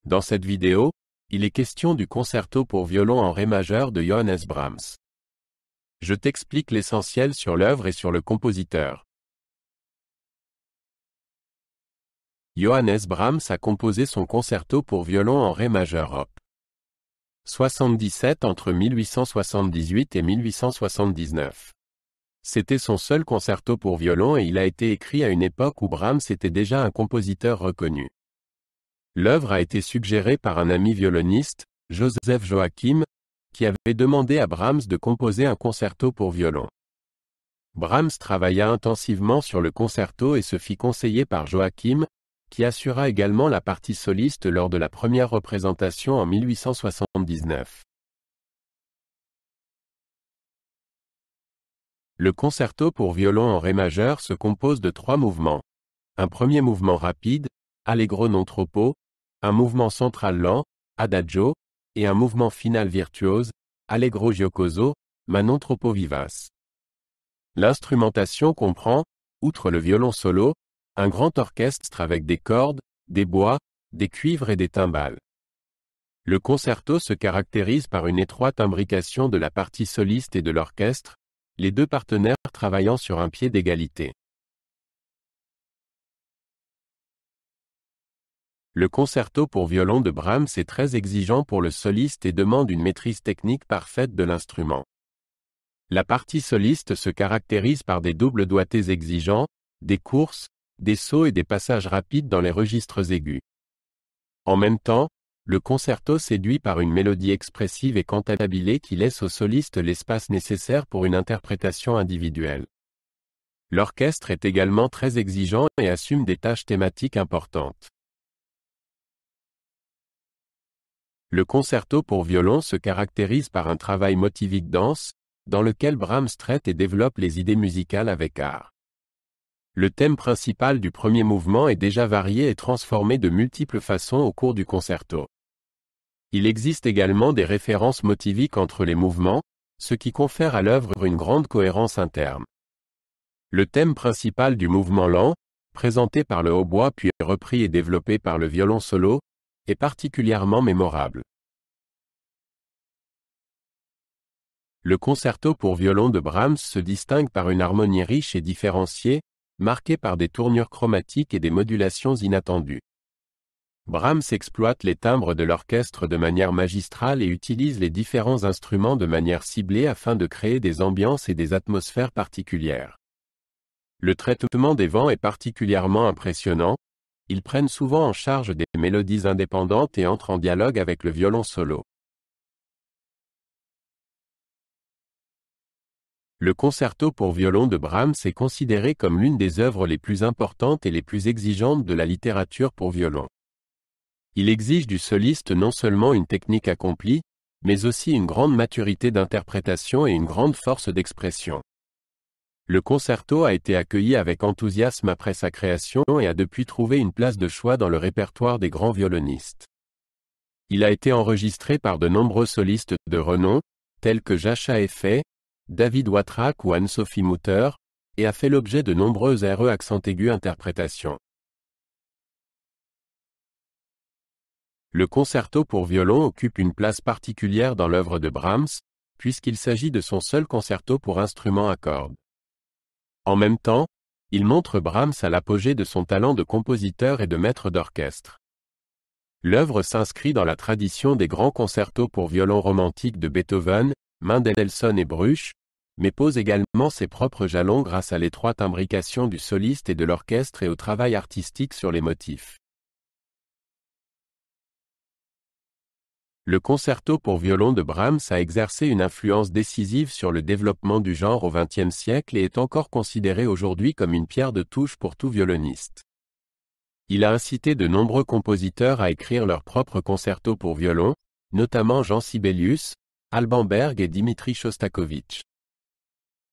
Dans cette vidéo, il est question du concerto pour violon en ré majeur de Johannes Brahms. Je t'explique l'essentiel sur l'œuvre et sur le compositeur. Johannes Brahms a composé son concerto pour violon en ré majeur op. 77 entre 1878 et 1879. C'était son seul concerto pour violon et il a été écrit à une époque où Brahms était déjà un compositeur reconnu. L'œuvre a été suggérée par un ami violoniste, Joseph Joachim, qui avait demandé à Brahms de composer un concerto pour violon. Brahms travailla intensivement sur le concerto et se fit conseiller par Joachim, qui assura également la partie soliste lors de la première représentation en 1879. Le concerto pour violon en ré majeur se compose de 3 mouvements. Un premier mouvement rapide, allegro non troppo, un mouvement central lent, adagio, et un mouvement final virtuose, allegro giocoso, ma non troppo vivace. L'instrumentation comprend, outre le violon solo, un grand orchestre avec des cordes, des bois, des cuivres et des timbales. Le concerto se caractérise par une étroite imbrication de la partie soliste et de l'orchestre, les deux partenaires travaillant sur un pied d'égalité. Le concerto pour violon de Brahms est très exigeant pour le soliste et demande une maîtrise technique parfaite de l'instrument. La partie soliste se caractérise par des doubles doigtés exigeants, des courses, des sauts et des passages rapides dans les registres aigus. En même temps, le concerto séduit par une mélodie expressive et cantabilée qui laisse au soliste l'espace nécessaire pour une interprétation individuelle. L'orchestre est également très exigeant et assume des tâches thématiques importantes. Le concerto pour violon se caractérise par un travail motivique dense, dans lequel Brahms traite et développe les idées musicales avec art. Le thème principal du premier mouvement est déjà varié et transformé de multiples façons au cours du concerto. Il existe également des références motiviques entre les mouvements, ce qui confère à l'œuvre une grande cohérence interne. Le thème principal du mouvement lent, présenté par le hautbois puis repris et développé par le violon solo, est particulièrement mémorable. Le concerto pour violon de Brahms se distingue par une harmonie riche et différenciée, marquée par des tournures chromatiques et des modulations inattendues. Brahms exploite les timbres de l'orchestre de manière magistrale et utilise les différents instruments de manière ciblée afin de créer des ambiances et des atmosphères particulières. Le traitement des vents est particulièrement impressionnant, ils prennent souvent en charge des mélodies indépendantes et entrent en dialogue avec le violon solo. Le concerto pour violon de Brahms est considéré comme l'une des œuvres les plus importantes et les plus exigeantes de la littérature pour violon. Il exige du soliste non seulement une technique accomplie, mais aussi une grande maturité d'interprétation et une grande force d'expression. Le concerto a été accueilli avec enthousiasme après sa création et a depuis trouvé une place de choix dans le répertoire des grands violonistes. Il a été enregistré par de nombreux solistes de renom, tels que Jascha Effay, David Watrach ou Anne-Sophie Mutter, et a fait l'objet de nombreuses RE accent aigu interprétations. Le concerto pour violon occupe une place particulière dans l'œuvre de Brahms, puisqu'il s'agit de son seul concerto pour instrument à cordes. En même temps, il montre Brahms à l'apogée de son talent de compositeur et de maître d'orchestre. L'œuvre s'inscrit dans la tradition des grands concertos pour violon romantiques de Beethoven, Mendelssohn et Bruch, mais pose également ses propres jalons grâce à l'étroite imbrication du soliste et de l'orchestre et au travail artistique sur les motifs. Le concerto pour violon de Brahms a exercé une influence décisive sur le développement du genre au XXe siècle et est encore considéré aujourd'hui comme une pierre de touche pour tout violoniste. Il a incité de nombreux compositeurs à écrire leurs propres concertos pour violon, notamment Jean Sibelius, Alban Berg et Dimitri Shostakovich.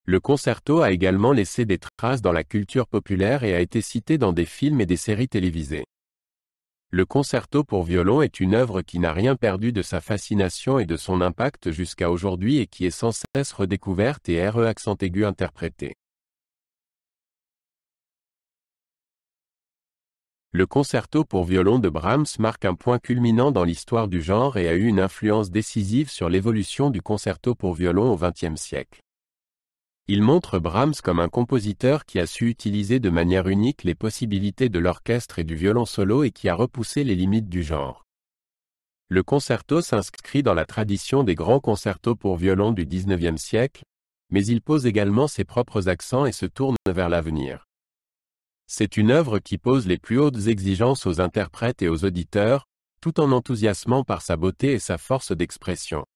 Le concerto a également laissé des traces dans la culture populaire et a été cité dans des films et des séries télévisées. Le concerto pour violon est une œuvre qui n'a rien perdu de sa fascination et de son impact jusqu'à aujourd'hui et qui est sans cesse redécouverte et RE accent aigu interprétée. Le concerto pour violon de Brahms marque un point culminant dans l'histoire du genre et a eu une influence décisive sur l'évolution du concerto pour violon au XXe siècle. Il montre Brahms comme un compositeur qui a su utiliser de manière unique les possibilités de l'orchestre et du violon solo et qui a repoussé les limites du genre. Le concerto s'inscrit dans la tradition des grands concertos pour violon du XIXe siècle, mais il pose également ses propres accents et se tourne vers l'avenir. C'est une œuvre qui pose les plus hautes exigences aux interprètes et aux auditeurs, tout en enthousiasmant par sa beauté et sa force d'expression.